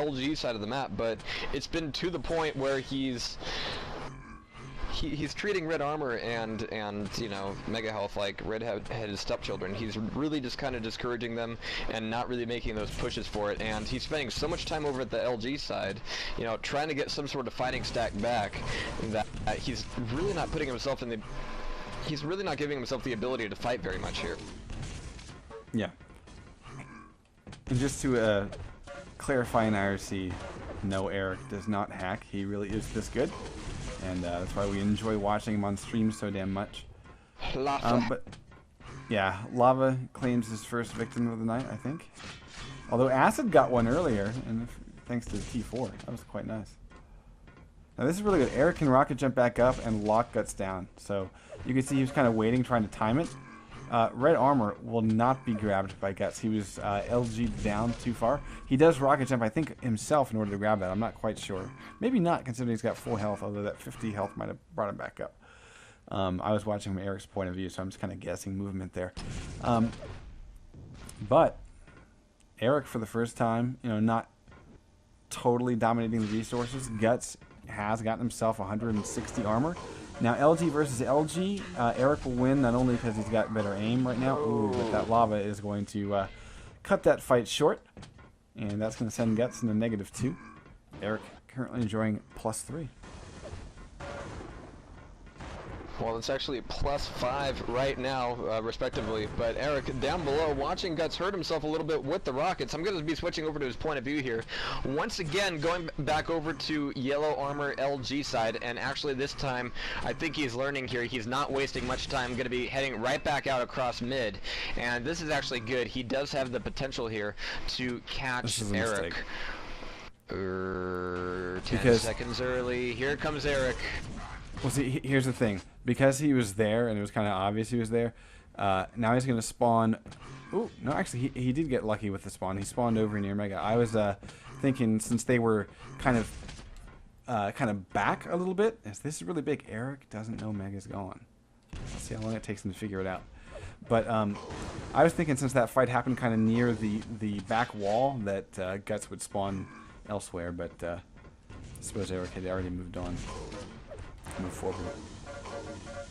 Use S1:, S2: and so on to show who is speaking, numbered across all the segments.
S1: LG side of the map, but it's been to the point where he's treating Red Armor and you know, Mega Health like red-headed stepchildren. He's really just kind of discouraging them and not really making those pushes for it, and he's spending so much time over at the LG side, you know, trying to get some sort of fighting stack back, that he's really not putting himself in the... He's really not giving himself the ability to fight very much here.
S2: Yeah. And just to clarify in IRC, no, Eric does not hack. He really is this good. And that's why we enjoy watching him on stream so damn much.
S1: Lava.
S2: But yeah, Lava claims his first victim of the night, I think. Although Acid got one earlier, and thanks to T4, that was quite nice. Now this is really good. Eric can rocket jump back up and lock Guts down. So you can see he was kind of waiting, trying to time it. Red Armor will not be grabbed by Guts. He was LG'd down too far. He does rocket jump, I think, himself in order to grab that. I'm not quite sure. Maybe not, considering he's got full health, although that 50 health might have brought him back up. I was watching from Eric's point of view, so I'm just kind of guessing movement there. But Eric, for the first time, you know, not totally dominating the resources. Guts has gotten himself 160 armor. Now, LG versus LG, Eric will win not only because he's got better aim right now, but that lava is going to cut that fight short, and that's going to send Guts into -2. Eric currently enjoying +3.
S1: Well, it's actually +5 right now, respectively. But Eric, down below, watching Guts hurt himself a little bit with the rockets. I'm going to be switching over to his point of view here. Once again, going back over to Yellow Armor LG side, and actually this time, I think he's learning here. He's not wasting much time. Going to be heading right back out across mid, and this is actually good. He does have the potential here to catch Eric. 10 seconds early. Here comes Eric.
S2: Well, see, here's the thing. Because he was there, and it was kind of obvious he was there, now he's going to spawn... Ooh, no, actually, he did get lucky with the spawn. He spawned over near Mega. I was thinking, since they were kind of back a little bit, as this is really big, Eric doesn't know Mega's gone. Let's see how long it takes him to figure it out. But I was thinking, since that fight happened kind of near the back wall, that Guts would spawn elsewhere, but I suppose Eric had already moved on. Move forward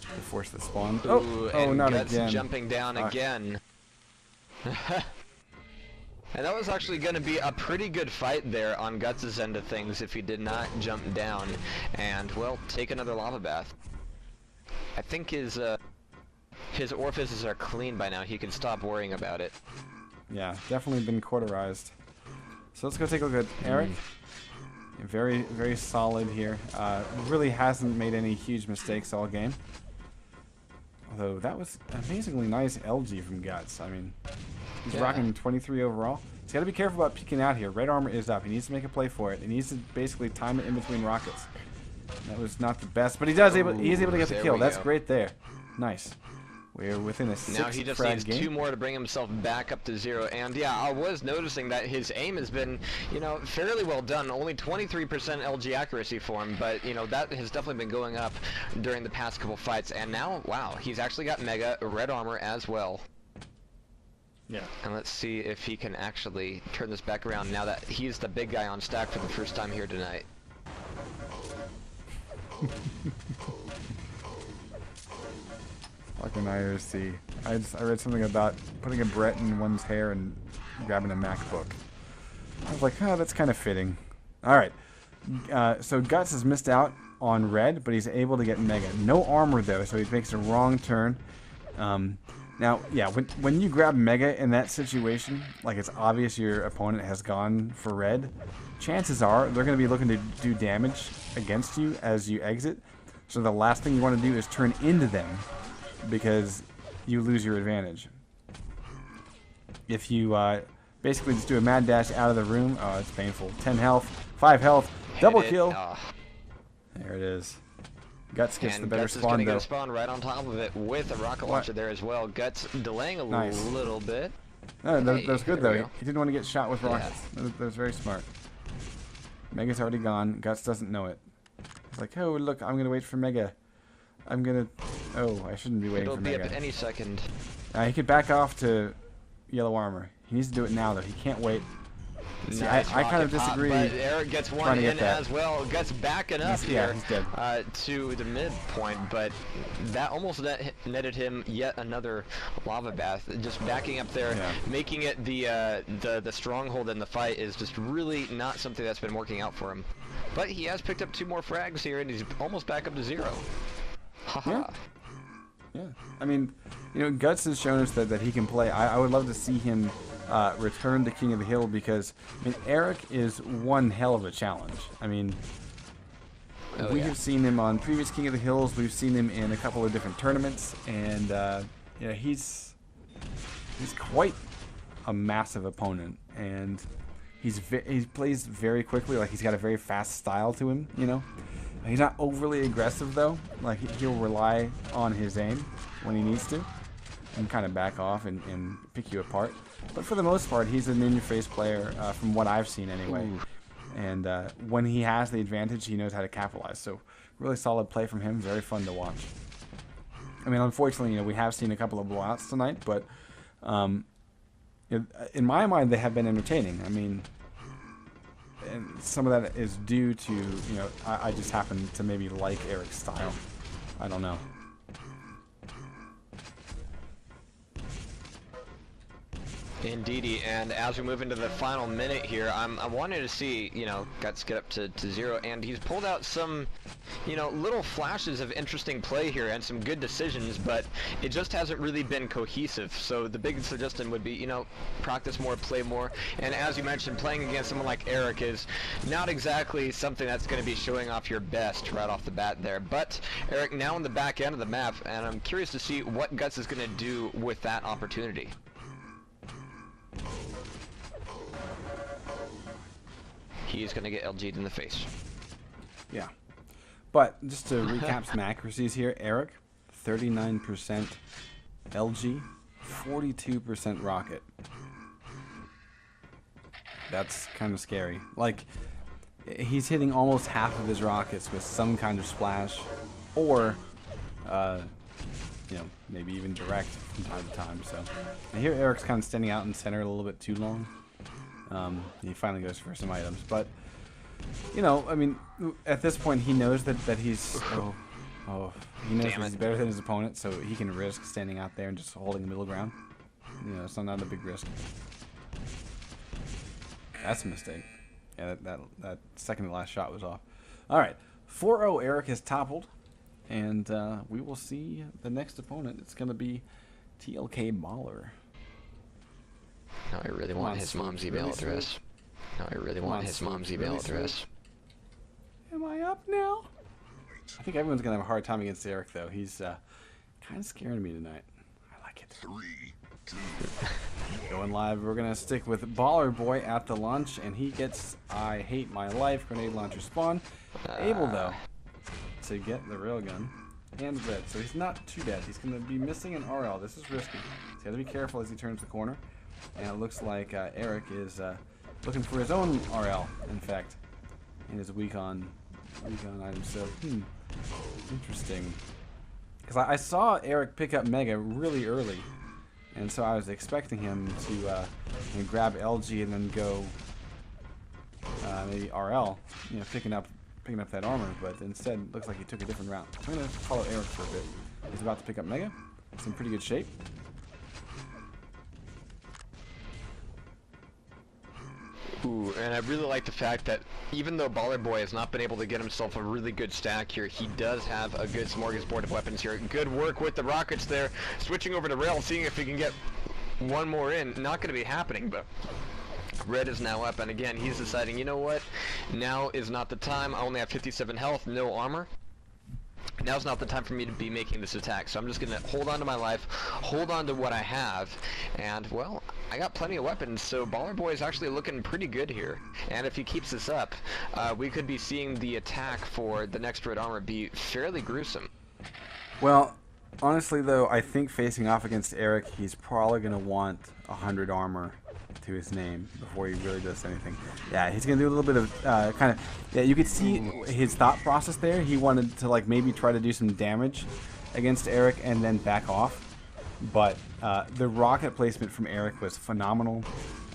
S2: to force the spawn.
S1: Oh,
S2: not
S1: Guts
S2: again.
S1: Jumping down again. And that was actually going to be a pretty good fight there on Guts' end of things if he did not jump down and, well, take another lava bath. I think his orifices are clean by now. He can stop worrying about it.
S2: Yeah, definitely been cauterized. So let's go take a look at Eric. Very, very solid here. Really hasn't made any huge mistakes all game. Although that was amazingly nice LG from Guts. I mean, he's rocking 23 overall. He's got to be careful about peeking out here. Red Armor is up. He needs to make a play for it. He needs to basically time it in between rockets. That was not the best, but he is able to get the kill. That's great there. Nice. We're within a 6
S1: Now he just needs 2 more to bring himself back up to 0. And yeah, I was noticing that his aim has been, you know, fairly well done. Only 23% LG accuracy for him, but you know that has definitely been going up during the past couple fights. And now, wow, he's actually got Mega Red Armor as well.
S2: Yeah.
S1: And let's see if he can actually turn this back around now that he's the big guy on stack for the first time here tonight.
S2: Fucking IRC. I read something about putting a Brett in one's hair and grabbing a MacBook. I was like, oh, that's kind of fitting. Alright. So Guts has missed out on red, but he's able to get Mega. No armor, though, so he makes a wrong turn. Now, yeah, when you grab Mega in that situation, like it's obvious your opponent has gone for red, chances are they're going to be looking to do damage against you as you exit. So the last thing you want to do is turn into them, because you lose your advantage. If you basically just do a mad dash out of the room, oh, it's painful. 10 health, 5 health, double kill. There it is. Guts gets the better spawn, though.
S1: Guts is going to get a spawn right on top of it with a rocket launcher there as well. Guts delaying a little bit.
S2: No, that was good, though. He didn't want to get shot with rockets. That was very smart. Mega's already gone. Guts doesn't know it. He's like, oh, look, I'm going to wait for Mega. I'm gonna... Oh, I shouldn't be waiting for Mega.
S1: It'll be up any second.
S2: He could back off to Yellow Armor. He needs to do it now, though. He can't wait. See,
S1: Nice
S2: I kind of
S1: rocket pop,
S2: disagree.
S1: but Eric gets one
S2: to get
S1: in
S2: that.
S1: as well. Guts backing up
S2: Yeah,
S1: here
S2: he's dead.
S1: to the midpoint, but that almost netted him yet another lava bath. Just backing up there,
S2: Yeah.
S1: making it the stronghold in the fight is just really not something that's been working out for him. But he has picked up 2 more frags here, and he's almost back up to 0. Haha.
S2: Yeah. Yeah, I mean, you know, Guts has shown us that he can play. I would love to see him return to King of the Hill because, I mean, Eric is one hell of a challenge. I mean, we have seen him on previous King of the Hills. We've seen him in a couple of different tournaments, and yeah, he's quite a massive opponent, and he plays very quickly. Like, he's got a very fast style to him, you know. He's not overly aggressive, though. Like, he'll rely on his aim when he needs to and kind of back off and pick you apart. But for the most part, he's an in-your-face player, from what I've seen anyway. Ooh. And when he has the advantage, he knows how to capitalize. So, really solid play from him. Very fun to watch. I mean, unfortunately, you know, we have seen a couple of blowouts tonight, but in my mind, they have been entertaining. I mean, and some of that is due to, you know, I just happen to maybe like Eric's style. I don't know.
S1: Indeedy, and as we move into the final minute here, I'm wanting to see, you know, Guts get up to 0, and he's pulled out some, you know, little flashes of interesting play here and some good decisions, but it just hasn't really been cohesive. So the big suggestion would be, you know, practice more, play more, and as you mentioned, playing against someone like Eric is not exactly something that's going to be showing off your best right off the bat there. But Eric now on the back end of the map, and I'm curious to see what Guts is going to do with that opportunity. He's going to get LG'd in the face.
S2: Yeah. But just to recap some accuracies here, Eric, 39% LG, 42% rocket. That's kind of scary. Like, he's hitting almost half of his rockets with some kind of splash, or, you know, maybe even direct from time to time. So, I hear Eric's kind of standing out in center a little bit too long. He finally goes for some items, but you know, I mean, at this point, he knows that he's he knows that he's better than his opponent, so he can risk standing out there and just holding the middle ground. You know, it's not a big risk. That's a mistake. Yeah, that second to last shot was off. All right, 4-0. Eric is toppled, and we will see the next opponent. It's going to be TLK Baller.
S1: No, I really want his mom's email address. No, I really want his mom's email address.
S2: Am I up now? I think everyone's going to have a hard time against Eric, though. He's kind of scaring me tonight. I like it.
S3: 3, 2,
S2: Going live, we're going to stick with Baller Boy at the launch, and he gets I Hate My Life grenade launcher spawn. Able, though, to get the railgun and red. So he's not too bad. He's going to be missing an RL. This is risky. He's got to be careful as he turns the corner. And it looks like Eric is looking for his own RL, in fact, and is weak on items. So, interesting. Because I saw Eric pick up Mega really early, and so I was expecting him to grab LG and then go maybe RL, you know, picking up that armor. But instead, it looks like he took a different route. I'm gonna follow Eric for a bit. He's about to pick up Mega. It's in pretty good shape.
S1: Ooh, and I really like the fact that even though Baller Boy has not been able to get himself a really good stack here, he does have a good smorgasbord of weapons here. Good work with the rockets there. Switching over to Rail, seeing if he can get one more in. Not going to be happening, but Red is now up, and again, he's deciding, you know what? Now is not the time. I only have 57 health, no armor. Now's not the time for me to be making this attack, so I'm just going to hold on to my life, hold on to what I have, and, well, I got plenty of weapons, so Baller Boy is actually looking pretty good here. And if he keeps this up, we could be seeing the attack for the next red armor be fairly gruesome.
S2: Well, honestly, though, I think facing off against Eric, he's probably going to want 100 armor to his name before he really does anything. Yeah, he's going to do a little bit of yeah, you could see his thought process there. He wanted to, like, maybe try to do some damage against Eric and then back off. But the rocket placement from Eric was phenomenal.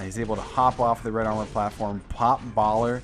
S2: He's able to hop off the red armor platform, pop Baller,